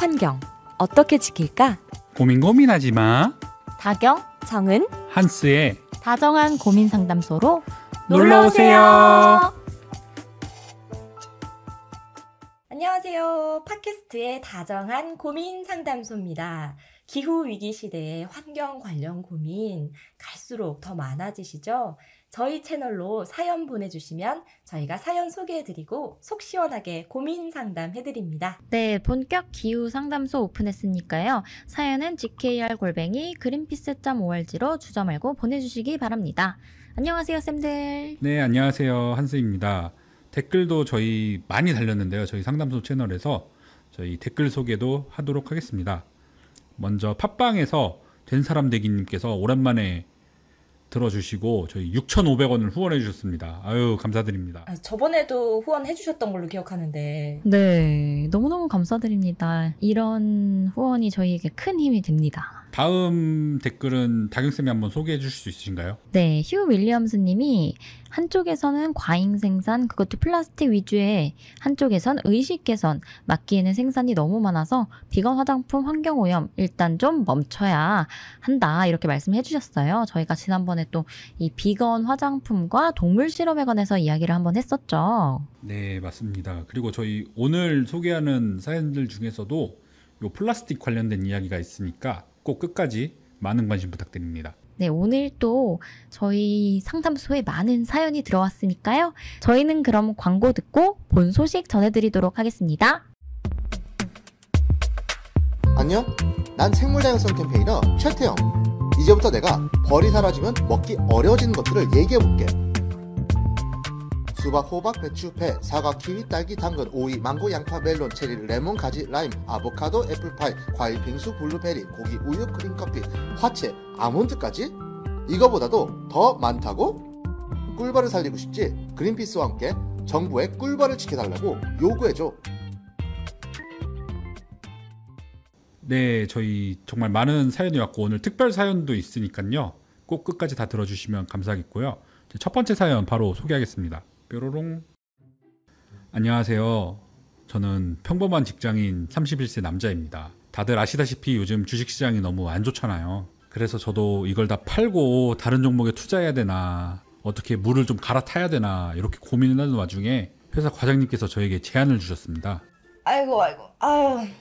환경 어떻게 지킬까? 고민하지 마. 다경, 정은 한스의 다정한 고민 상담소로 놀러오세요. 안녕하세요. 팟캐스트의 다정한 고민 상담소입니다. 기후위기 시대의 환경 관련 고민 갈수록 더 많아지시죠? 저희 채널로 사연 보내주시면 저희가 사연 소개해드리고 속 시원하게 고민 상담해드립니다. 네, 본격 기후 상담소 오픈했으니까요. 사연은 gkr@greenpeace.org로 주저 말고 보내주시기 바랍니다. 안녕하세요, 쌤들. 네, 안녕하세요. 한스입니다. 댓글도 저희 많이 달렸는데요. 저희 상담소 채널에서 저희 댓글 소개도 하도록 하겠습니다. 먼저 팟빵에서 된사람되기님께서 오랜만에 들어주시고 저희 6,500원을 후원해 주셨습니다. 아유, 감사드립니다. 저번에도 후원해 주셨던 걸로 기억하는데. 네, 너무너무 감사드립니다. 이런 후원이 저희에게 큰 힘이 됩니다. 다음 댓글은 다경쌤이 한번 소개해 주실 수 있으신가요? 네, 휴 윌리엄스 님이 한쪽에서는 과잉 생산, 그것도 플라스틱 위주에 한쪽에선 의식 개선, 막기에는 생산이 너무 많아서 비건 화장품 환경오염 일단 좀 멈춰야 한다 이렇게 말씀해 주셨어요. 저희가 지난번에 또 이 비건 화장품과 동물 실험에 관해서 이야기를 한번 했었죠. 네, 맞습니다. 그리고 저희 오늘 소개하는 사연들 중에서도 요 플라스틱 관련된 이야기가 있으니까 꼭 끝까지 많은 관심 부탁드립니다. 네, 오늘 또 저희 상담소에 많은 사연이 들어왔으니까요. 저희는 그럼 광고 듣고 본 소식 전해드리도록 하겠습니다. 안녕? 난 생물다양성 캠페이너 최태영. 이제부터 내가 벌이 사라지면 먹기 어려워지는 것들을 얘기해볼게. 수박, 호박, 배추, 배, 사과, 키위, 딸기, 당근, 오이, 망고, 양파, 멜론, 체리, 레몬, 가지, 라임, 아보카도, 애플파이, 과일, 빙수, 블루베리, 고기, 우유, 크림커피, 화채, 아몬드까지? 이거보다도 더 많다고? 꿀벌을 살리고 싶지? 그린피스와 함께 정부에 꿀벌을 지켜달라고 요구해줘. 네, 저희 정말 많은 사연이 왔고 오늘 특별 사연도 있으니까요. 꼭 끝까지 다 들어주시면 감사하겠고요. 첫 번째 사연 바로 소개하겠습니다. 뾰로롱. 안녕하세요. 저는 평범한 직장인 31세 남자입니다. 다들 아시다시피 요즘 주식시장이 너무 안 좋잖아요. 그래서 저도 이걸 다 팔고 다른 종목에 투자해야 되나, 어떻게 물을 좀 갈아타야 되나 이렇게 고민하는 와중에 회사 과장님께서 저에게 제안을 주셨습니다. 아이고 아유,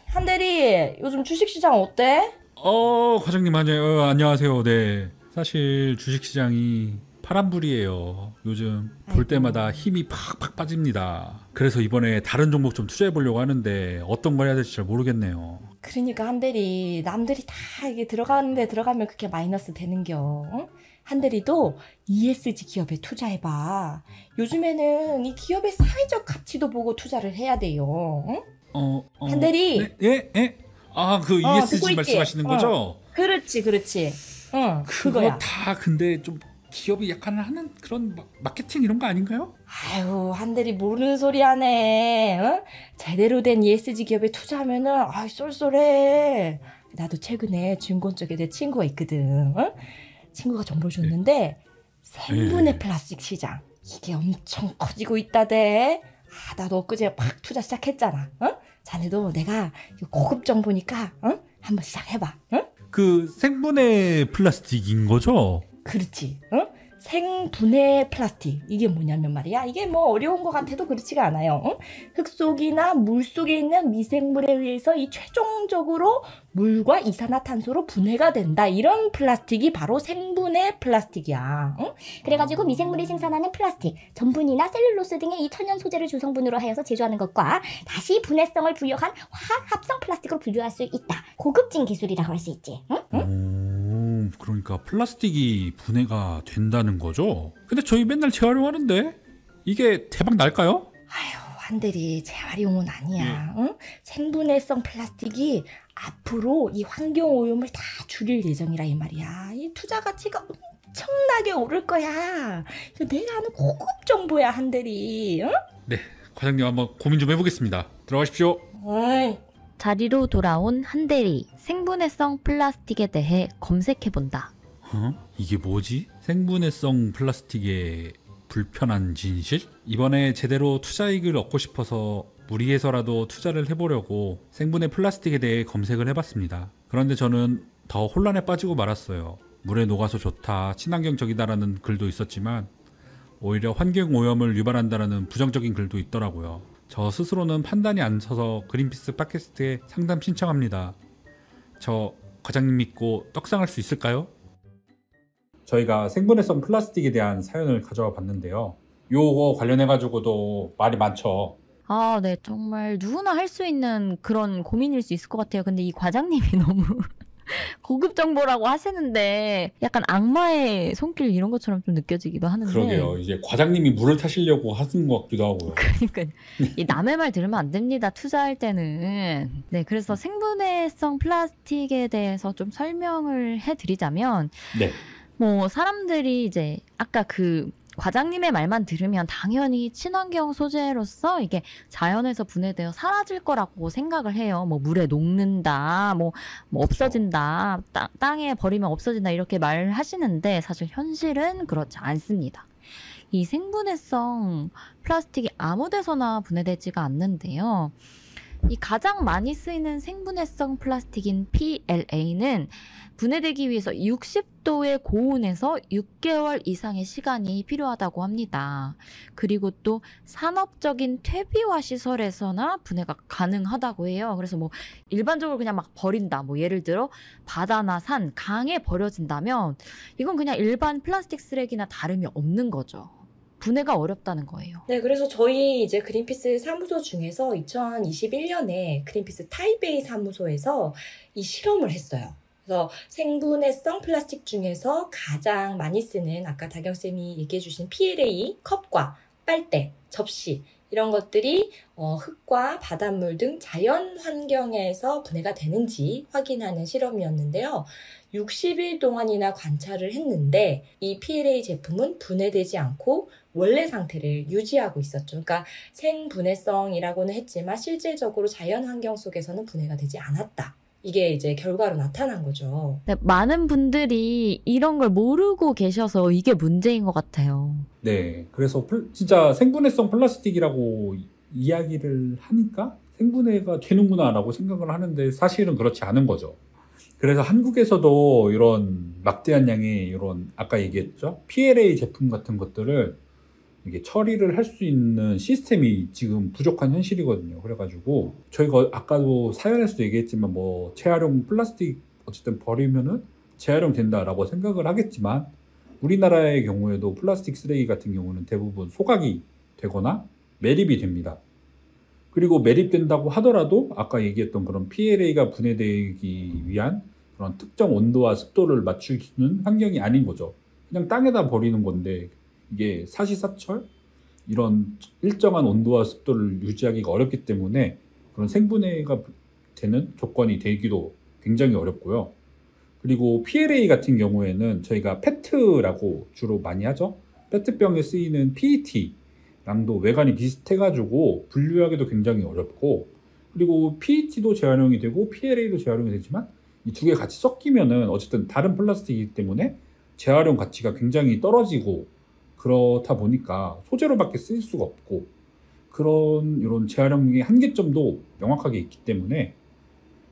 한대리 요즘 주식시장 어때? 과장님 안녕하세요. 네, 사실 주식시장이 파란불이에요. 요즘 볼 때마다 힘이 팍팍 빠집니다. 그래서 이번에 다른 종목 좀 투자해 보려고 하는데 어떤 걸 해야 될지 잘 모르겠네요. 그러니까 한대리 남들이 다 이게 들어가는데 들어가면 그게 마이너스 되는겨. 응? 한대리도 ESG 기업에 투자해봐. 요즘에는 이 기업의 사회적 가치도 보고 투자를 해야 돼요. 응? 한대리. 네? 예? 그 ESG 말씀하시는 거죠? 그렇지. 응, 그거 그거야. 다 근데 좀 기업이 약간 하는 그런 마케팅 이런 거 아닌가요? 아유, 한대리 모르는 소리 하네. 응? 제대로 된 ESG 기업에 투자하면은 쏠쏠해. 나도 최근에 증권 쪽에 내 친구가 있거든. 응? 친구가 정보를 줬는데 생분해 플라스틱 시장 이게 엄청 커지고 있다대. 나도 엊그제 막 투자 시작했잖아. 응? 자네도 내가 고급 정보니까 한번 시작해봐. 응? 그 생분해 플라스틱인 거죠? 그렇지. 응? 생분해 플라스틱 이게 뭐냐면 말이야, 이게 뭐 어려운 것 같아도 그렇지가 않아요. 응? 흙 속이나 물 속에 있는 미생물에 의해서 이 최종적으로 물과 이산화탄소로 분해가 된다. 이런 플라스틱이 바로 생분해 플라스틱이야. 응? 그래가지고 미생물이 생산하는 플라스틱, 전분이나 셀룰로스 등의 이 천연 소재를 주성분으로 하여서 제조하는 것과 다시 분해성을 부여한 화학 합성 플라스틱으로 분류할 수 있다. 고급진 기술이라고 할 수 있지. 응? 그러니까 플라스틱이 분해가 된다는 거죠? 근데 저희 맨날 재활용하는데 이게 대박 날까요? 아유, 한대리 재활용은 아니야. 응? 생분해성 플라스틱이 앞으로 이 환경 오염을 다 줄일 예정이라 이 말이야. 이 투자 가치가 엄청나게 오를 거야. 이거 내가 아는 고급 정보야, 한대리. 응? 네, 과장님 한번 고민 좀 해보겠습니다. 들어가십시오. 어이. 자리로 돌아온 한대리, 생분해성 플라스틱에 대해 검색해본다. 이게 뭐지? 생분해성 플라스틱의 불편한 진실? 이번에 제대로 투자이익을 얻고 싶어서 무리해서라도 투자를 해보려고 생분해 플라스틱에 대해 검색을 해봤습니다. 그런데 저는 더 혼란에 빠지고 말았어요. 물에 녹아서 좋다, 친환경적이다라는 글도 있었지만 오히려 환경오염을 유발한다라는 부정적인 글도 있더라고요. 저 스스로는 판단이 안 서서 그린피스 팟캐스트에 상담 신청합니다. 저 과장님 믿고 떡상할 수 있을까요? 저희가 생분해성 플라스틱에 대한 사연을 가져와 봤는데요. 요거 관련해가지고도 말이 많죠. 아, 네. 정말 누구나 할 수 있는 그런 고민일 수 있을 것 같아요. 근데 이 과장님이 너무 고급 정보라고 하시는데 약간 악마의 손길 이런 것처럼 좀 느껴지기도 하는데. 그러게요. 이제 과장님이 물을 타시려고 하신 것 같기도 하고요. 그러니까 이 남의 말 들으면 안 됩니다. 투자할 때는. 네, 그래서 생분해성 플라스틱에 대해서 좀 설명을 해드리자면, 네. 뭐 사람들이 이제 아까 그 과장님의 말만 들으면 당연히 친환경 소재로서 이게 자연에서 분해되어 사라질 거라고 생각을 해요. 뭐 물에 녹는다, 뭐 없어진다, 땅에 버리면 없어진다 이렇게 말하시는데 사실 현실은 그렇지 않습니다. 이 생분해성 플라스틱이 아무 데서나 분해되지가 않는데요. 이 가장 많이 쓰이는 생분해성 플라스틱인 PLA는 분해되기 위해서 60도의 고온에서 6개월 이상의 시간이 필요하다고 합니다. 그리고 또 산업적인 퇴비화 시설에서나 분해가 가능하다고 해요. 그래서 뭐 일반적으로 그냥 막 버린다. 뭐 예를 들어 바다나 산, 강에 버려진다면 이건 그냥 일반 플라스틱 쓰레기나 다름이 없는 거죠. 분해가 어렵다는 거예요. 네, 그래서 저희 이제 그린피스 사무소 중에서 2021년에 그린피스 타이베이 사무소에서 이 실험을 했어요. 그래서 생분해성 플라스틱 중에서 가장 많이 쓰는 아까 다경쌤이 얘기해주신 PLA 컵과 빨대, 접시 이런 것들이 흙과 바닷물 등 자연 환경에서 분해가 되는지 확인하는 실험이었는데요. 60일 동안이나 관찰을 했는데 이 PLA 제품은 분해되지 않고 원래 상태를 유지하고 있었죠. 그러니까 생분해성이라고는 했지만 실질적으로 자연 환경 속에서는 분해가 되지 않았다. 이게 이제 결과로 나타난 거죠. 네, 많은 분들이 이런 걸 모르고 계셔서 이게 문제인 것 같아요. 네, 그래서 진짜 생분해성 플라스틱이라고 이야기를 하니까 생분해가 되는구나라고 생각을 하는데 사실은 그렇지 않은 거죠. 그래서 한국에서도 이런 막대한 양의 이런 아까 얘기했죠? PLA 제품 같은 것들을 이게 처리를 할 수 있는 시스템이 지금 부족한 현실이거든요. 그래가지고 저희가 아까도 사연에서도 얘기했지만 뭐 재활용 플라스틱 어쨌든 버리면은 재활용 된다라고 생각을 하겠지만 우리나라의 경우에도 플라스틱 쓰레기 같은 경우는 대부분 소각이 되거나 매립이 됩니다. 그리고 매립된다고 하더라도 아까 얘기했던 그런 PLA가 분해되기 위한 그런 특정 온도와 습도를 맞추는 환경이 아닌 거죠. 그냥 땅에다 버리는 건데 이게 사시사철 이런 일정한 온도와 습도를 유지하기가 어렵기 때문에 그런 생분해가 되는 조건이 되기도 굉장히 어렵고요. 그리고 PLA 같은 경우에는 저희가 페트라고 주로 많이 하죠. 페트병에 쓰이는 PET랑도 외관이 비슷해가지고 분류하기도 굉장히 어렵고, 그리고 PET도 재활용이 되고 PLA도 재활용이 되지만 이 두 개 같이 섞이면은 어쨌든 다른 플라스틱이기 때문에 재활용 가치가 굉장히 떨어지고, 그렇다 보니까 소재로밖에 쓸 수가 없고 그런 이런 재활용의 한계점도 명확하게 있기 때문에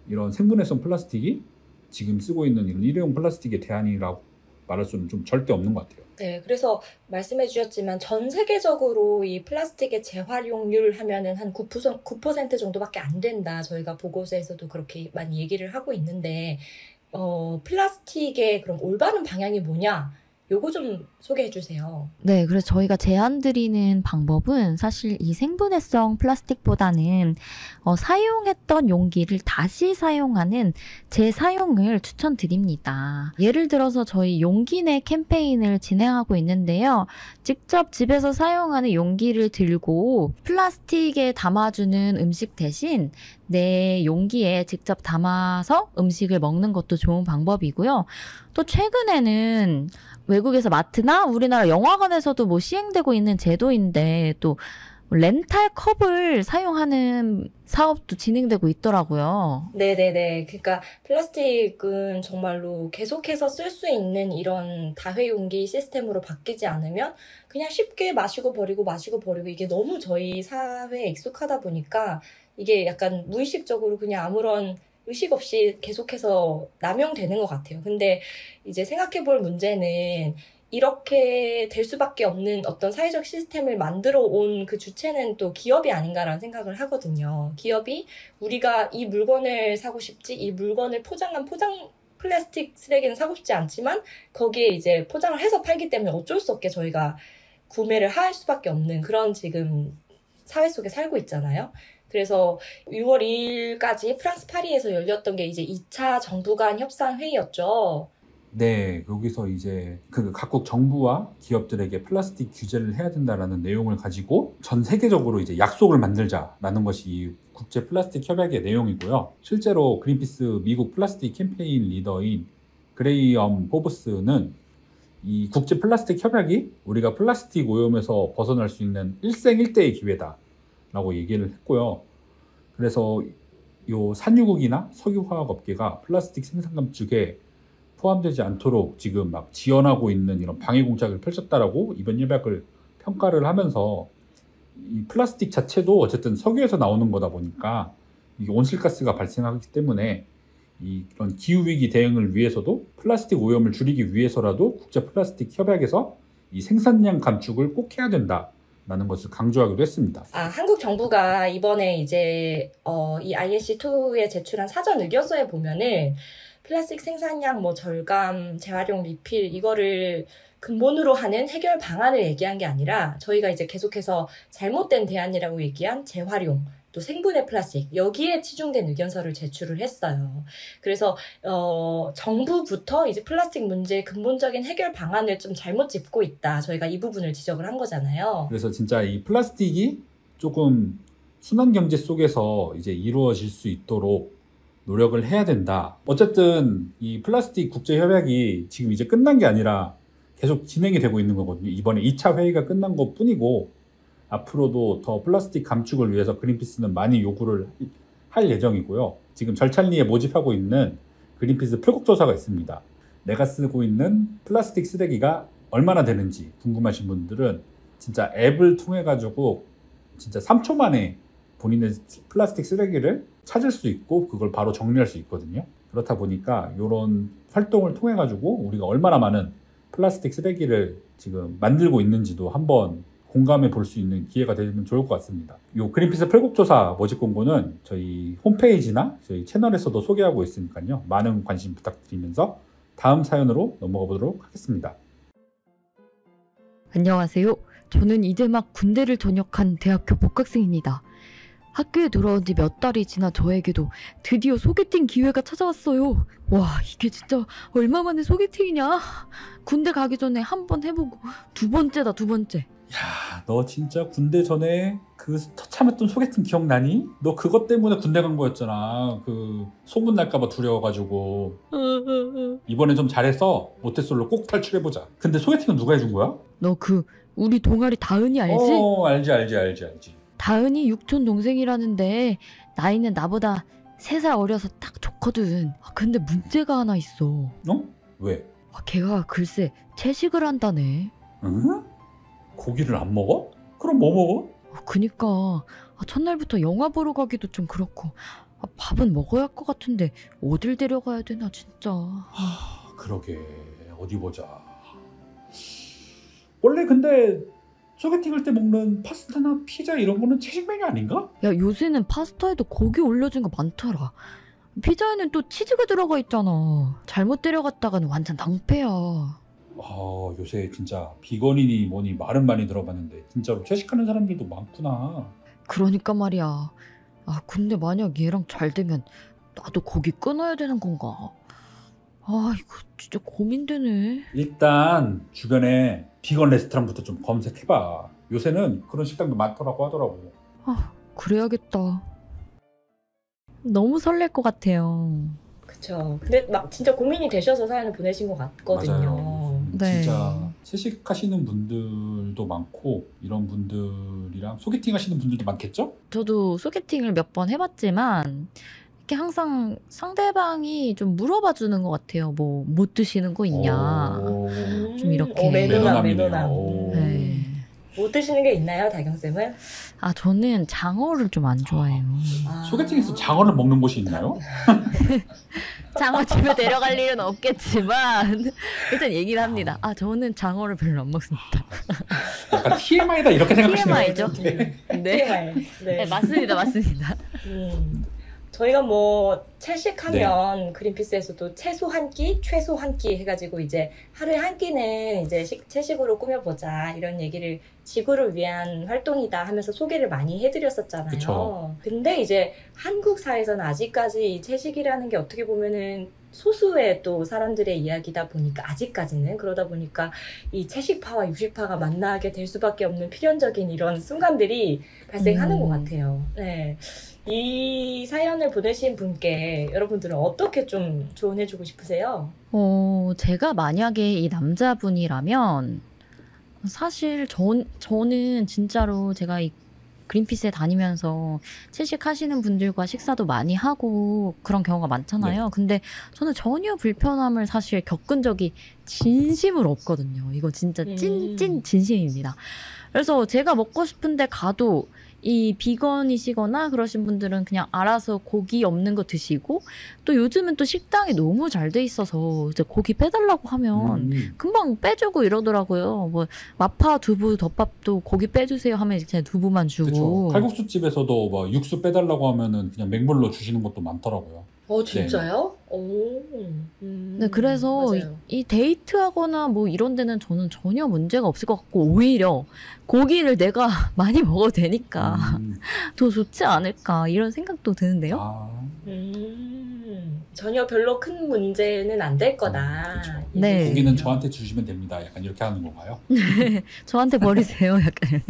이런 생분해성 플라스틱이 지금 쓰고 있는 이런 일회용 플라스틱의 대안이라고 말할 수는 좀 절대 없는 것 같아요. 네, 그래서 말씀해 주셨지만 전 세계적으로 이 플라스틱의 재활용률 하면은 한 9% 정도밖에 안 된다. 저희가 보고서에서도 그렇게 많이 얘기를 하고 있는데 플라스틱의 그럼 올바른 방향이 뭐냐? 요거 좀 소개해 주세요. 네, 그래서 저희가 제안드리는 방법은 사실 이 생분해성 플라스틱보다는 사용했던 용기를 다시 사용하는 재사용을 추천드립니다. 예를 들어서 저희 용기 내 캠페인을 진행하고 있는데요. 직접 집에서 사용하는 용기를 들고 플라스틱에 담아주는 음식 대신 내 용기에 직접 담아서 음식을 먹는 것도 좋은 방법이고요. 또 최근에는 외국에서 마트나 우리나라 영화관에서도 뭐 시행되고 있는 제도인데 또 렌탈 컵을 사용하는 사업도 진행되고 있더라고요. 네네네. 그러니까 플라스틱은 정말로 계속해서 쓸 수 있는 이런 다회용기 시스템으로 바뀌지 않으면 그냥 쉽게 마시고 버리고 이게 너무 저희 사회에 익숙하다 보니까 이게 약간 무의식적으로 그냥 아무런 의식 없이 계속해서 남용되는 것 같아요. 근데 이제 생각해 볼 문제는 이렇게 될 수밖에 없는 어떤 사회적 시스템을 만들어 온 그 주체는 또 기업이 아닌가라는 생각을 하거든요. 기업이 우리가 이 물건을 사고 싶지, 이 물건을 포장한 플라스틱 쓰레기는 사고 싶지 않지만 거기에 이제 포장을 해서 팔기 때문에 어쩔 수 없게 저희가 구매를 할 수밖에 없는 그런 지금 사회 속에 살고 있잖아요. 그래서 6월 2일까지 프랑스 파리에서 열렸던 게 이제 2차 정부 간 협상 회의였죠. 네, 여기서 이제 그 각국 정부와 기업들에게 플라스틱 규제를 해야 된다라는 내용을 가지고 전 세계적으로 이제 약속을 만들자라는 것이 이 국제 플라스틱 협약의 내용이고요. 실제로 그린피스 미국 플라스틱 캠페인 리더인 그레이엄 포브스는 이 국제 플라스틱 협약이 우리가 플라스틱 오염에서 벗어날 수 있는 일생일대의 기회다라고 얘기를 했고요. 그래서 요 산유국이나 석유화학 업계가 플라스틱 생산 감축에 포함되지 않도록 지금 막 지원하고 있는 이런 방해 공작을 펼쳤다라고 이번 협약을 평가를 하면서 이 플라스틱 자체도 어쨌든 석유에서 나오는 거다 보니까 이 온실가스가 발생하기 때문에 이런 기후위기 대응을 위해서도 플라스틱 오염을 줄이기 위해서라도 국제 플라스틱 협약에서 이 생산량 감축을 꼭 해야 된다라는 것을 강조하기도 했습니다. 한국 정부가 이번에 이제 이 INC2에 제출한 사전 의견서에 보면은 플라스틱 생산량 절감, 재활용, 리필 이거를 근본으로 하는 해결 방안을 얘기한 게 아니라 저희가 이제 계속해서 잘못된 대안이라고 얘기한 재활용, 또 생분해 플라스틱 여기에 치중된 의견서를 제출을 했어요. 그래서 정부부터 이제 플라스틱 문제의 근본적인 해결 방안을 좀 잘못 짚고 있다. 저희가 이 부분을 지적을 한 거잖아요. 그래서 진짜 이 플라스틱이 조금 순환 경제 속에서 이제 이루어질 수 있도록 노력을 해야 된다. 어쨌든 이 플라스틱 국제 협약이 지금 이제 끝난 게 아니라 계속 진행이 되고 있는 거거든요. 이번에 2차 회의가 끝난 것 뿐이고 앞으로도 더 플라스틱 감축을 위해서 그린피스는 많이 요구를 할 예정이고요. 지금 절찬리에 모집하고 있는 그린피스 풀곡조사가 있습니다. 내가 쓰고 있는 플라스틱 쓰레기가 얼마나 되는지 궁금하신 분들은 진짜 앱을 통해 가지고 진짜 3초 만에 본인의 플라스틱 쓰레기를 찾을 수 있고 그걸 바로 정리할 수 있거든요. 그렇다 보니까 이런 활동을 통해 가지고 우리가 얼마나 많은 플라스틱 쓰레기를 지금 만들고 있는지도 한번 공감해 볼 수 있는 기회가 되면 좋을 것 같습니다. 이 그린피스 풀곡조사 모집 공고는 저희 홈페이지나 저희 채널에서도 소개하고 있으니까요. 많은 관심 부탁드리면서 다음 사연으로 넘어가 보도록 하겠습니다. 안녕하세요. 저는 이제 막 군대를 전역한 대학교 복학생입니다. 학교에 돌아온 지 몇 달이 지나 저에게도 드디어 소개팅 기회가 찾아왔어요. 와, 이게 진짜 얼마 만에 소개팅이냐? 군대 가기 전에 한 번 해보고 두 번째다, 두 번째. 야, 너 진짜 군대 전에 그 처참했던 소개팅 기억나니? 너 그것 때문에 군대 간 거였잖아. 그 소문 날까봐 두려워가지고. 이번에 좀 잘해서 모태솔로 꼭 탈출해보자. 근데 소개팅은 누가 해준 거야? 너 우리 동아리 다은이 알지? 알지. 다은이 육촌 동생이라는데 나이는 나보다 3살 어려서 딱 좋거든. 근데 문제가 하나 있어. 왜? 걔가 글쎄 채식을 한다네. 응? 고기를 안 먹어? 그럼 뭐 먹어? 그니까 첫날부터 영화 보러 가기도 좀 그렇고 밥은 먹어야 할 것 같은데 어딜 데려가야 되나 진짜. 그러게 어디 보자. 원래 근데 소개팅할 때 먹는 파스타나 피자 이런 거는 채식 메뉴 아닌가? 야, 요새는 파스타에도 고기 올려준 거 많더라. 피자에는 또 치즈가 들어가 있잖아. 잘못 데려갔다가는 완전 낭패야. 요새 진짜 비건이니 뭐니 말은 많이 들어봤는데 진짜로 채식하는 사람들도 많구나. 그러니까 말이야. 근데 만약 얘랑 잘 되면 나도 고기 끊어야 되는 건가? 이거 진짜 고민되네. 일단 주변에 비건 레스토랑부터 좀 검색해봐. 요새는 그런 식당도 많더라고 하더라고. 그래야겠다. 너무 설렐 것 같아요. 그쵸. 근데 막 진짜 고민이 되셔서 사연을 보내신 것 같거든요. 맞아요. 네. 진짜 채식하시는 분들도 많고 이런 분들이랑 소개팅 하시는 분들도 많겠죠? 저도 소개팅을 몇 번 해봤지만 이렇게 항상 상대방이 좀 물어봐 주는 것 같아요. 뭐 못 드시는 거 있냐. 좀 이렇게. 매너남이네요. 오. 네. 못 드시는 게 있나요, 다경쌤은? 아, 저는 장어를 좀 안 좋아해요. 소개팅에서 장어를 먹는 곳이 있나요? 장어 집에 데려갈 일은 없겠지만 일단 얘기를 합니다. 아, 저는 장어를 별로 안 먹습니다. 약간 TMI다 이렇게 생각하시네요. TMI죠? 네. 네. 네, 맞습니다. 맞습니다. 저희가 뭐 채식하면 그린피스에서도 채소 한 끼, 최소 한 끼 해가지고 이제 하루에 한 끼는 이제 채식으로 꾸며보자 이런 얘기를 지구를 위한 활동이다 하면서 소개를 많이 해드렸었잖아요. 그쵸. 근데 이제 한국 사회에서는 아직까지 이 채식이라는 게 어떻게 보면은 소수의 또 사람들의 이야기다 보니까 아직까지는 그러다 보니까 이 채식파와 육식파가 만나게 될 수밖에 없는 필연적인 이런 순간들이 발생하는 것 같아요. 네. 이 사연을 보내신 분께 여러분들은 어떻게 좀 조언해주고 싶으세요? 제가 만약에 이 남자분이라면 사실 저는 진짜로 제가 이 그린피스에 다니면서 채식하시는 분들과 식사도 많이 하고 그런 경우가 많잖아요. 네. 근데 저는 전혀 불편함을 사실 겪은 적이 진심으로 없거든요. 이거 진짜 찐 진심입니다. 그래서 제가 먹고 싶은데 가도 이 비건이시거나 그러신 분들은 그냥 알아서 고기 없는 거 드시고 또 요즘은 또 식당이 너무 잘 돼 있어서 이제 고기 빼달라고 하면 금방 빼주고 이러더라고요. 뭐 마파, 두부, 덮밥도 고기 빼주세요 하면 그냥 두부만 주고. 그렇죠. 칼국수 집에서도 뭐 육수 빼달라고 하면은 그냥 맹물로 주시는 것도 많더라고요. 진짜요? 네, 그래서 이 데이트하거나 뭐 이런 데는 저는 전혀 문제가 없을 것 같고 오히려 고기를 내가 많이 먹어도 되니까 더 좋지 않을까 이런 생각도 드는데요. 전혀 별로 큰 문제는 안 될 거다. 그렇죠. 네. 고기는 저한테 주시면 됩니다. 약간 이렇게 하는 건가요? 저한테 버리세요. 약간.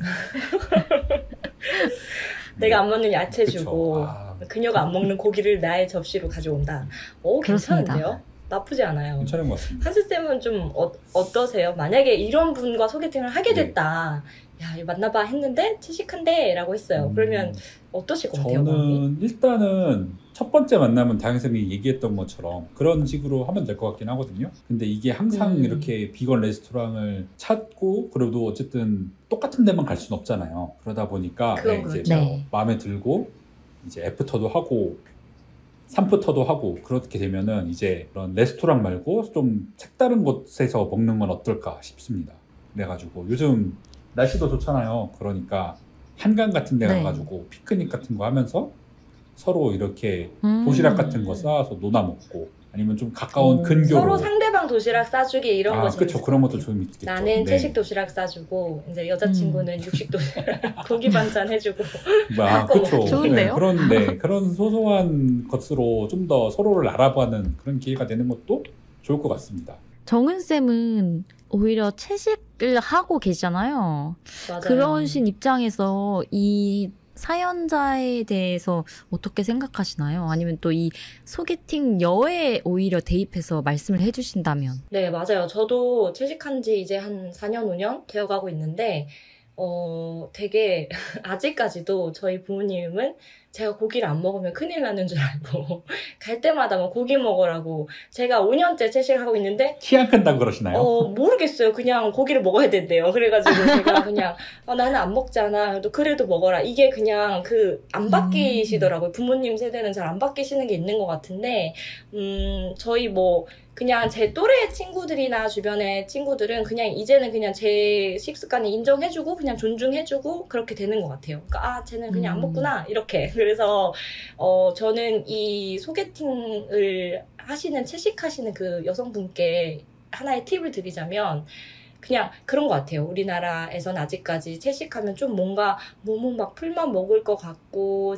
내가 안 먹는 야채 그쵸. 주고 그녀가 안 먹는 고기를 나의 접시로 가져온다. 그렇습니다. 괜찮은데요? 나쁘지 않아요. 괜찮은 것 같습니다. 한스쌤은 좀 어떠세요? 만약에 이런 분과 소개팅을 하게 됐다. 야, 이거 만나봐 했는데 채식한데 라고 했어요. 그러면 어떠실 것 같아요? 저는 일단은 첫 번째 만나면 다영쌤이 얘기했던 것처럼 그런 식으로 하면 될 것 같긴 하거든요. 근데 이게 항상 이렇게 비건 레스토랑을 찾고 그래도 어쨌든 똑같은 데만 갈 수는 없잖아요. 그러다 보니까 이제 그렇죠. 뭐 마음에 들고 이제 애프터도 하고 3푸터도 하고 그렇게 되면은 이제 그런 레스토랑 말고 좀 색다른 곳에서 먹는 건 어떨까 싶습니다. 그래가지고 요즘 날씨도 좋잖아요. 그러니까 한강 같은 데 가가지고 피크닉 같은 거 하면서 서로 이렇게 도시락 같은 거 싸와서 논아 먹고 아니면 좀 가까운 근교로 서로 상대방 도시락 싸주기 이런 거 그렇죠. 그런 것도 좀 있겠죠. 나는 채식 도시락 싸주고 이제 여자친구는 육식 도시락 고기 반찬 해주고 그렇죠. 좋은데요? 그런 소소한 것으로 좀 더 서로를 알아보는 그런 기회가 되는 것도 좋을 것 같습니다. 정은쌤은 오히려 채식을 하고 계시잖아요. 맞아요. 그러신 입장에서 이 사연자에 대해서 어떻게 생각하시나요? 아니면 또 이 소개팅 여에 오히려 대입해서 말씀을 해주신다면? 네, 맞아요. 저도 채식한 지 이제 한 4년, 5년 되어가고 있는데 되게 아직까지도 저희 부모님은 제가 고기를 안 먹으면 큰일 나는 줄 알고 갈 때마다 막 고기 먹으라고 제가 5년째 채식을 하고 있는데 키 안 큰다고 그러시나요? 모르겠어요. 그냥 고기를 먹어야 된대요. 그래가지고 제가 그냥 나는 안 먹잖아. 그래도 먹어라. 이게 그냥 안 바뀌시더라고요. 부모님 세대는 잘 안 바뀌시는 게 있는 것 같은데 저희 뭐 그냥 제 또래 친구들이나 주변의 친구들은 그냥 이제는 그냥 제 식습관을 인정해주고 그냥 존중해주고 그렇게 되는 것 같아요. 그러니까 쟤는 그냥 안 먹구나 이렇게. 그래서 저는 이 소개팅을 하시는 채식하시는 그 여성분께 하나의 팁을 드리자면 그냥 그런 것 같아요. 우리나라에선 아직까지 채식하면 좀 뭔가 몸은 막 풀만 먹을 것 같고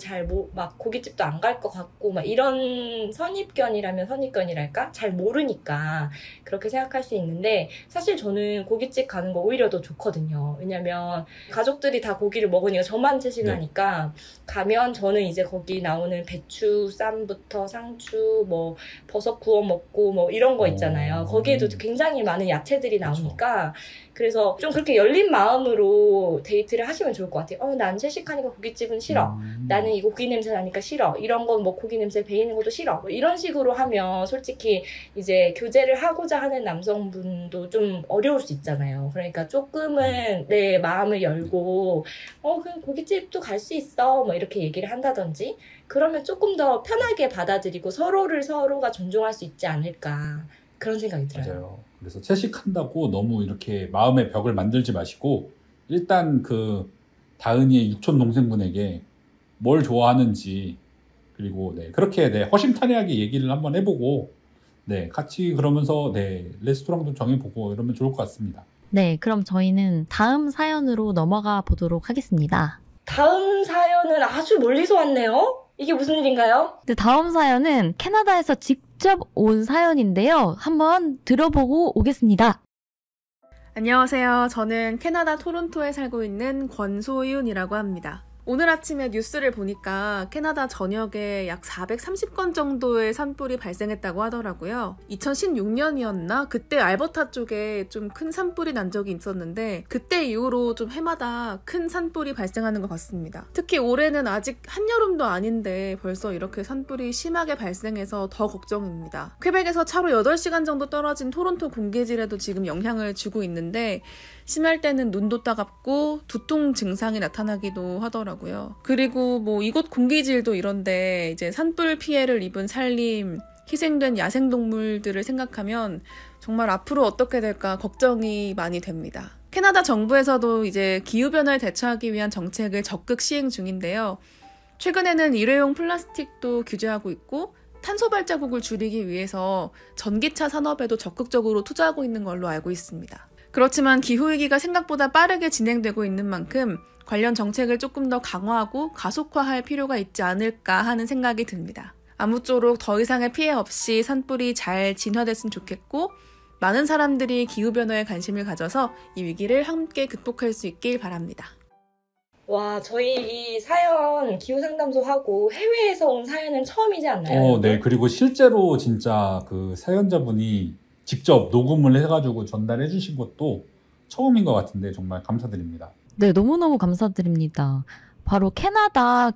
막 고깃집도 안 갈 것 같고 막 이런 선입견이라면 선입견이랄까? 잘 모르니까 그렇게 생각할 수 있는데 사실 저는 고깃집 가는 거 오히려 더 좋거든요. 왜냐면 가족들이 다 고기를 먹으니까 저만 채식을 하니까 가면 저는 이제 거기 나오는 배추 쌈부터 상추 뭐 버섯 구워 먹고 뭐 이런 거 있잖아요. 거기에도 굉장히 많은 야채들이 나오니까 않을까. 그래서 좀 그렇게 열린 마음으로 데이트를 하시면 좋을 것 같아요. 난 채식하니까 고깃집은 싫어. 나는 이거 고기 냄새 나니까 싫어. 이런 건 뭐 고기 냄새 배이는 것도 싫어. 뭐 이런 식으로 하면 솔직히 이제 교제를 하고자 하는 남성분도 좀 어려울 수 있잖아요. 그러니까 조금은 내 마음을 열고 그냥 고깃집도 갈 수 있어. 뭐 이렇게 얘기를 한다든지 그러면 조금 더 편하게 받아들이고 서로가 존중할 수 있지 않을까. 그런 생각이 들어요. 맞아요. 그래서 채식한다고 너무 이렇게 마음의 벽을 만들지 마시고 일단 그 다은이의 육촌 동생분에게 뭘 좋아하는지 그리고 그렇게 허심탄회하게 얘기를 한번 해보고 같이 그러면서 레스토랑도 정해보고 이러면 좋을 것 같습니다. 네, 그럼 저희는 다음 사연으로 넘어가 보도록 하겠습니다. 다음 사연은 아주 멀리서 왔네요. 이게 무슨 일인가요? 네, 다음 사연은 캐나다에서 직접 온 사연인데요. 한번 들어보고 오겠습니다. 안녕하세요. 저는 캐나다 토론토에 살고 있는 권소윤이라고 합니다. 오늘 아침에 뉴스를 보니까 캐나다 전역에 약 430건 정도의 산불이 발생했다고 하더라고요. 2016년이었나? 그때 알버타 쪽에 좀 큰 산불이 난 적이 있었는데 그때 이후로 좀 해마다 큰 산불이 발생하는 것 같습니다. 특히 올해는 아직 한여름도 아닌데 벌써 이렇게 산불이 심하게 발생해서 더 걱정입니다. 퀘벡에서 차로 8시간 정도 떨어진 토론토 공기질에도 지금 영향을 주고 있는데 심할 때는 눈도 따갑고 두통 증상이 나타나기도 하더라고요. 그리고 이곳 공기질도 이런데 이제 산불 피해를 입은 산림, 희생된 야생동물들을 생각하면 정말 앞으로 어떻게 될까 걱정이 많이 됩니다. 캐나다 정부에서도 이제 기후변화에 대처하기 위한 정책을 적극 시행 중인데요. 최근에는 일회용 플라스틱도 규제하고 있고 탄소 발자국을 줄이기 위해서 전기차 산업에도 적극적으로 투자하고 있는 걸로 알고 있습니다. 그렇지만 기후위기가 생각보다 빠르게 진행되고 있는 만큼 관련 정책을 조금 더 강화하고 가속화할 필요가 있지 않을까 하는 생각이 듭니다. 아무쪼록 더 이상의 피해 없이 산불이 잘 진화됐으면 좋겠고 많은 사람들이 기후변화에 관심을 가져서 이 위기를 함께 극복할 수 있길 바랍니다. 와, 저희 이 사연 기후상담소 하고 해외에서 온 사연은 처음이지 않나요? 네. 그리고 실제로 진짜 그 사연자분이 직접 녹음을 해가지고 전달해 주신 것도 처음인 것 같은데 정말 감사드립니다. 네, 너무너무 감사드립니다. 바로 캐나다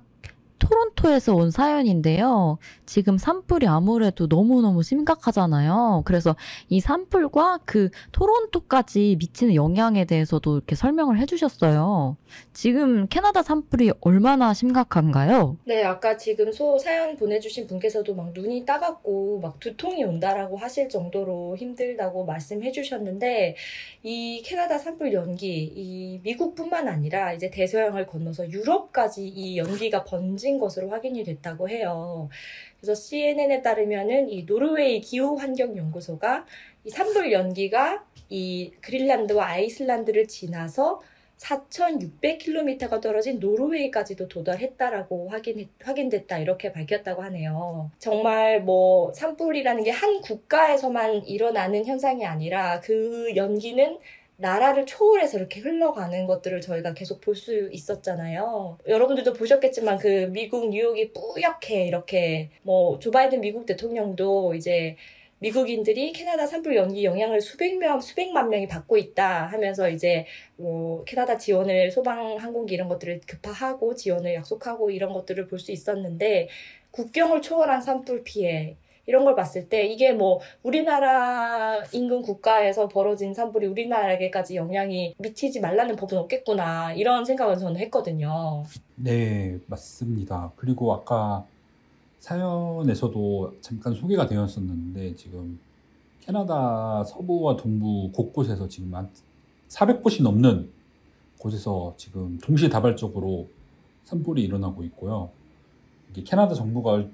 토론토에서 온 사연인데요. 지금 산불이 아무래도 너무너무 심각하잖아요. 그래서 이 산불과 그 토론토까지 미치는 영향에 대해서도 이렇게 설명을 해주셨어요. 지금 캐나다 산불이 얼마나 심각한가요? 네, 아까 지금 사연 보내주신 분께서도 막 눈이 따갑고 막 두통이 온다라고 하실 정도로 힘들다고 말씀해 주셨는데 이 캐나다 산불 연기, 이 미국뿐만 아니라 이제 대서양을 건너서 유럽까지 이 연기가 번진 것으로 확인이 됐다고 해요. 그래서 CNN에 따르면은 이 노르웨이 기후환경연구소가 이 산불 연기가 이 그린란드와 아이슬란드를 지나서 4,600km가 떨어진 노르웨이까지도 도달했다라고 확인됐다 이렇게 밝혔다고 하네요. 정말 산불이라는 게 한 국가에서만 일어나는 현상이 아니라 그 연기는 나라를 초월해서 이렇게 흘러가는 것들을 저희가 계속 볼 수 있었잖아요. 여러분들도 보셨겠지만 그 미국 뉴욕이 뿌옇게 이렇게 조 바이든 미국 대통령도 이제 미국인들이 캐나다 산불 연기 영향을 수백만 명이 받고 있다 하면서 이제 캐나다 지원을 소방 항공기 이런 것들을 급파하고 지원을 약속하고 이런 것들을 볼 수 있었는데 국경을 초월한 산불 피해 이런 걸 봤을 때 이게 우리나라 인근 국가에서 벌어진 산불이 우리나라에게까지 영향이 미치지 말라는 법은 없겠구나 이런 생각을 저는 했거든요. 네, 맞습니다. 그리고 아까 사연에서도 잠깐 소개가 되었었는데 지금 캐나다 서부와 동부 곳곳에서 지금 한 400곳이 넘는 곳에서 지금 동시다발적으로 산불이 일어나고 있고요. 이게 캐나다 정부가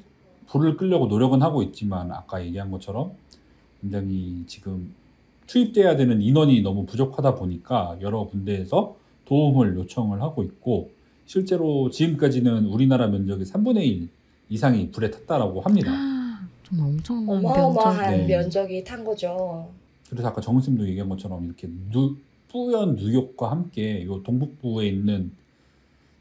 불을 끄려고 노력은 하고 있지만 아까 얘기한 것처럼 굉장히 지금 투입돼야 되는 인원이 너무 부족하다 보니까 여러 군데에서 도움을 요청을 하고 있고 실제로 지금까지는 우리나라 면적의 3분의 1 이상이 불에 탔다라고 합니다. 정말 엄청난 어마어마한 네. 면적이 탄 거죠. 그래서 아까 정우쌤도 얘기한 것처럼 이렇게 뿌연 누욕과 함께 이 동북부에 있는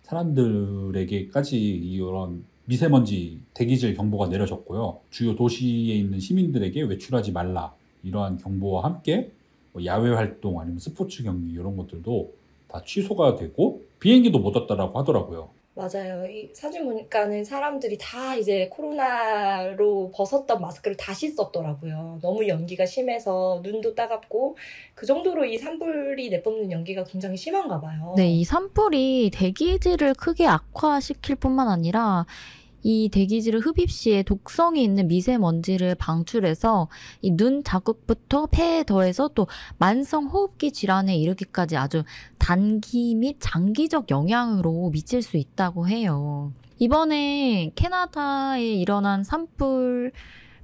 사람들에게까지 이런 미세먼지 대기질 경보가 내려졌고요. 주요 도시에 있는 시민들에게 외출하지 말라 이러한 경보와 함께 뭐 야외 활동 아니면 스포츠 경기 이런 것들도 다 취소가 되고 비행기도 못 왔다라고 하더라고요. 맞아요. 이 사진 보니까는 사람들이 다 이제 코로나로 벗었던 마스크를 다시 썼더라고요. 너무 연기가 심해서 눈도 따갑고 그 정도로 이 산불이 내뿜는 연기가 굉장히 심한가 봐요. 네, 이 산불이 대기질을 크게 악화시킬 뿐만 아니라 이 대기질을 흡입 시에 독성이 있는 미세먼지를 방출해서 이 눈 자극부터 폐에 더해서 또 만성 호흡기 질환에 이르기까지 아주 단기 및 장기적 영향으로 미칠 수 있다고 해요. 이번에 캐나다에 일어난 산불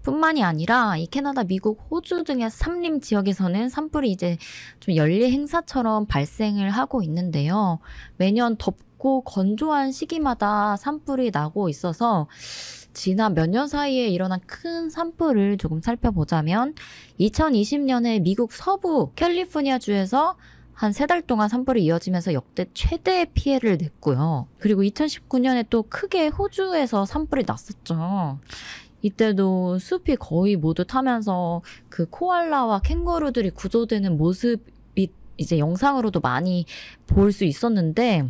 뿐만이 아니라 이 캐나다, 미국, 호주 등의 산림 지역에서는 산불이 이제 좀 연례 행사처럼 발생을 하고 있는데요. 매년 덥고 건조한 시기마다 산불이 나고 있어서 지난 몇 년 사이에 일어난 큰 산불을 조금 살펴보자면 2020년에 미국 서부 캘리포니아주에서 한 3달 동안 산불이 이어지면서 역대 최대의 피해를 냈고요. 그리고 2019년에 또 크게 호주에서 산불이 났었죠. 이때도 숲이 거의 모두 타면서 그 코알라와 캥거루들이 구조되는 모습이 이제 영상으로도 많이 볼 수 있었는데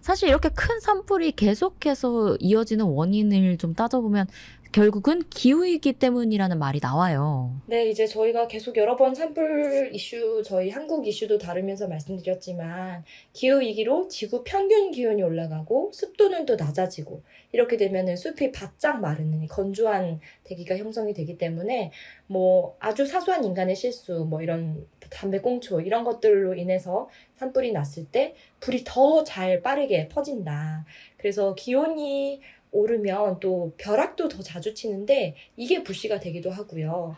사실 이렇게 큰 산불이 계속해서 이어지는 원인을 좀 따져보면 결국은 기후이기 때문이라는 말이 나와요. 네, 이제 저희가 계속 여러 번 산불 이슈, 저희 한국 이슈도 다루면서 말씀드렸지만 기후위기로 지구 평균 기온이 올라가고 습도는 또 낮아지고 이렇게 되면은 숲이 바짝 마르는 건조한 대기가 형성이 되기 때문에 뭐 아주 사소한 인간의 실수, 뭐 이런 담배꽁초 이런 것들로 인해서 산불이 났을 때 불이 더 잘 빠르게 퍼진다. 그래서 기온이 오르면 또 벼락도 더 자주 치는데 이게 불씨가 되기도 하고요.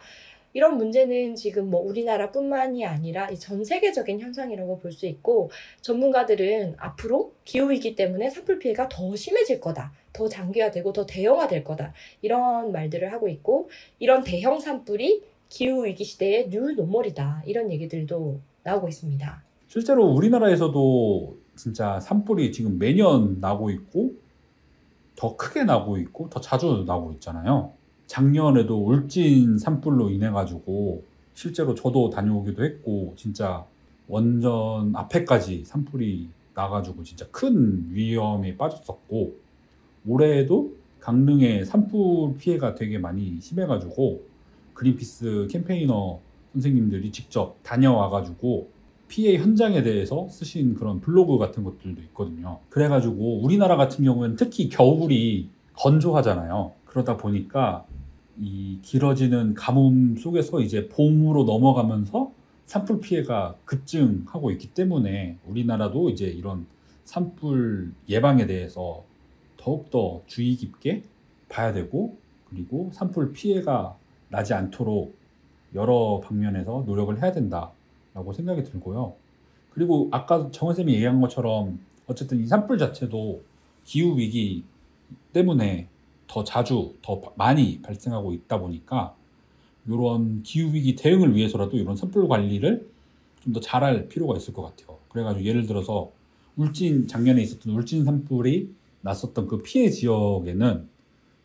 이런 문제는 지금 뭐 우리나라뿐만이 아니라 전 세계적인 현상이라고 볼 수 있고 전문가들은 앞으로 기후위기 때문에 산불 피해가 더 심해질 거다. 더 장기화되고 더 대형화될 거다. 이런 말들을 하고 있고 이런 대형 산불이 기후위기 시대의 뉴 노멀이다. 이런 얘기들도 나오고 있습니다. 실제로 우리나라에서도 진짜 산불이 지금 매년 나고 있고 더 크게 나고 있고 더 자주 나고 있잖아요. 작년에도 울진 산불로 인해 가지고 실제로 저도 다녀오기도 했고 진짜 원전 앞에까지 산불이 나가지고 진짜 큰 위험에 빠졌었고 올해에도 강릉에 산불 피해가 되게 많이 심해가지고 그린피스 캠페이너 선생님들이 직접 다녀와가지고 피해 현장에 대해서 쓰신 그런 블로그 같은 것들도 있거든요. 그래가지고 우리나라 같은 경우는 특히 겨울이 건조하잖아요. 그러다 보니까 이 길어지는 가뭄 속에서 이제 봄으로 넘어가면서 산불 피해가 급증하고 있기 때문에 우리나라도 이제 이런 산불 예방에 대해서 더욱더 주의 깊게 봐야 되고 그리고 산불 피해가 나지 않도록 여러 방면에서 노력을 해야 된다라고 생각이 들고요. 그리고 아까 정은쌤이 얘기한 것처럼 어쨌든 이 산불 자체도 기후위기 때문에 더 자주 더 많이 발생하고 있다 보니까 이런 기후위기 대응을 위해서라도 이런 산불 관리를 좀 더 잘할 필요가 있을 것 같아요. 그래가지고 예를 들어서 작년에 있었던 울진 산불이 났었던 그 피해 지역에는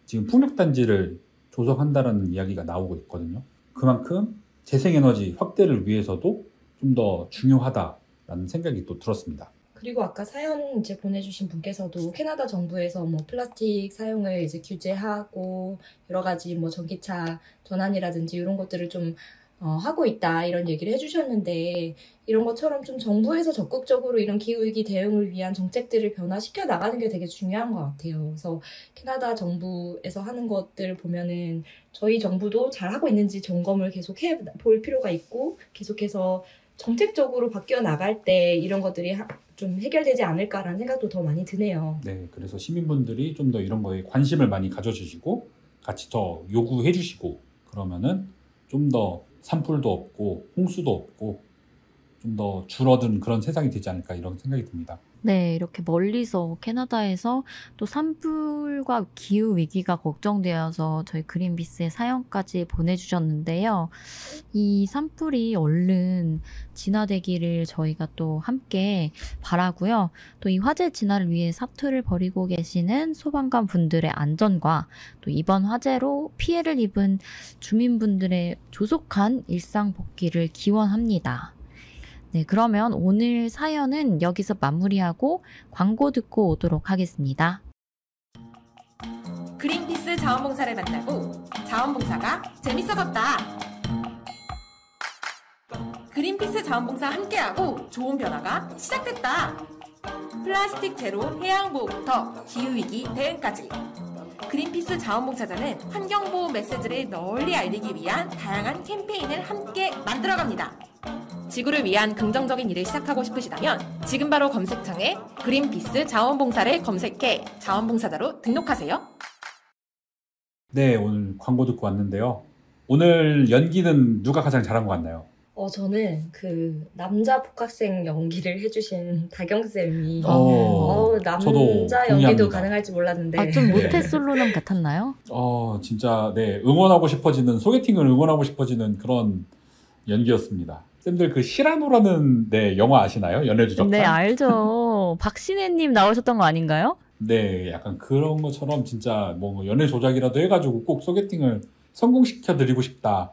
지금 풍력단지를 조성한다라는 이야기가 나오고 있거든요. 그만큼 재생에너지 확대를 위해서도 좀 더 중요하다라는 생각이 또 들었습니다. 그리고 아까 사연 이제 보내주신 분께서도 캐나다 정부에서 뭐 플라스틱 사용을 이제 규제하고 여러 가지 뭐 전기차 전환이라든지 이런 것들을 좀 하고 있다 이런 얘기를 해주셨는데 이런 것처럼 좀 정부에서 적극적으로 이런 기후위기 대응을 위한 정책들을 변화시켜 나가는 게 되게 중요한 것 같아요. 그래서 캐나다 정부에서 하는 것들 보면은 저희 정부도 잘하고 있는지 점검을 계속 해볼 필요가 있고 계속해서 정책적으로 바뀌어 나갈 때 이런 것들이 좀 해결되지 않을까라는 생각도 더 많이 드네요. 네, 그래서 시민분들이 좀 더 이런 거에 관심을 많이 가져주시고 같이 더 요구해 주시고 그러면은 좀 더 산불도 없고 홍수도 없고 좀 더 줄어든 그런 세상이 되지 않을까 이런 생각이 듭니다. 네, 이렇게 멀리서 캐나다에서 또 산불과 기후 위기가 걱정되어서 저희 그린피스의 사연까지 보내주셨는데요. 이 산불이 얼른 진화되기를 저희가 또 함께 바라고요. 또 이 화재 진화를 위해 사투를 벌이고 계시는 소방관 분들의 안전과 또 이번 화재로 피해를 입은 주민분들의 조속한 일상 복귀를 기원합니다. 네, 그러면 오늘 사연은 여기서 마무리하고 광고 듣고 오도록 하겠습니다. 그린피스 자원봉사를 만나고 자원봉사가 재밌어졌다. 그린피스 자원봉사 함께하고 좋은 변화가 시작됐다. 플라스틱 제로 해양보호부터 기후위기 대응까지. 그린피스 자원봉사자는 환경보호 메시지를 널리 알리기 위한 다양한 캠페인을 함께 만들어갑니다. 지구를 위한 긍정적인 일을 시작하고 싶으시다면 지금 바로 검색창에 그린피스 자원봉사를 검색해 자원봉사자로 등록하세요. 네, 오늘 광고 듣고 왔는데요. 오늘 연기는 누가 가장 잘한 것 같나요? 저는 그 남자 복학생 연기를 해주신 다경쌤이 저도 남자 동의합니다. 연기도 가능할지 몰랐는데 아, 좀 모태솔로남 같았나요? 진짜 네, 응원하고 싶어지는, 소개팅을 응원하고 싶어지는 그런 연기였습니다. 쌤들 그 시라노라는 네, 영화 아시나요? 연애주적판? 네, 알죠. 박신혜님 나오셨던 거 아닌가요? 네, 약간 그런 것처럼 진짜 뭐 연애 조작이라도 해가지고 꼭 소개팅을 성공시켜드리고 싶다.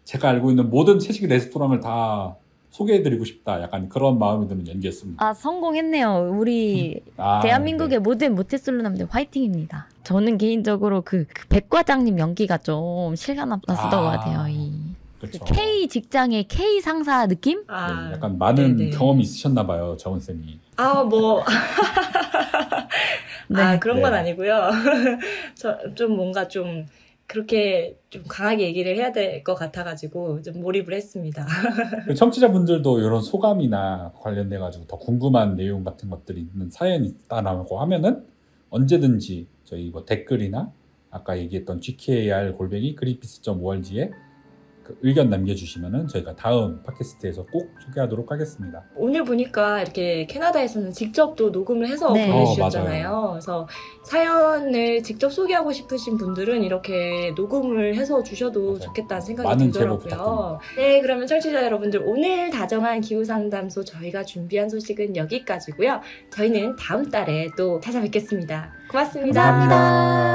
제가 알고 있는 모든 채식 레스토랑을 다 소개해드리고 싶다. 약간 그런 마음이 드는 연기였습니다. 아, 성공했네요. 우리 대한민국의 모든 모태솔로남들 화이팅입니다. 저는 개인적으로 그 백과장님 연기가 좀 실감났었던 것 같아요. 그렇죠. K 직장의 K 상사 느낌? 네, 약간 많은 네네. 경험이 있으셨나 봐요, 정은쌤이. 네. 그런 건 네. 아니고요. 좀 뭔가 좀 그렇게 좀 강하게 얘기를 해야 될 것 같아가지고 좀 몰입을 했습니다. 그 청취자분들도 이런 소감이나 관련돼가지고 더 궁금한 내용 같은 것들이 있는 사연이 있다라고 하면은 언제든지 저희 뭐 댓글이나 아까 얘기했던 gkar@greenpeace.org에 그 의견 남겨주시면은 저희가 다음 팟캐스트에서 꼭 소개하도록 하겠습니다. 오늘 보니까 이렇게 캐나다에서는 직접 또 녹음을 해서 네. 보내주셨잖아요. 그래서 사연을 직접 소개하고 싶으신 분들은 이렇게 녹음을 해서 주셔도 맞아요. 좋겠다는 생각이 많은 제보 들더라고요. 네, 그러면 청취자 여러분들 오늘 다정한 기후상담소 저희가 준비한 소식은 여기까지고요. 저희는 다음 달에 또 찾아뵙겠습니다. 고맙습니다. 감사합니다.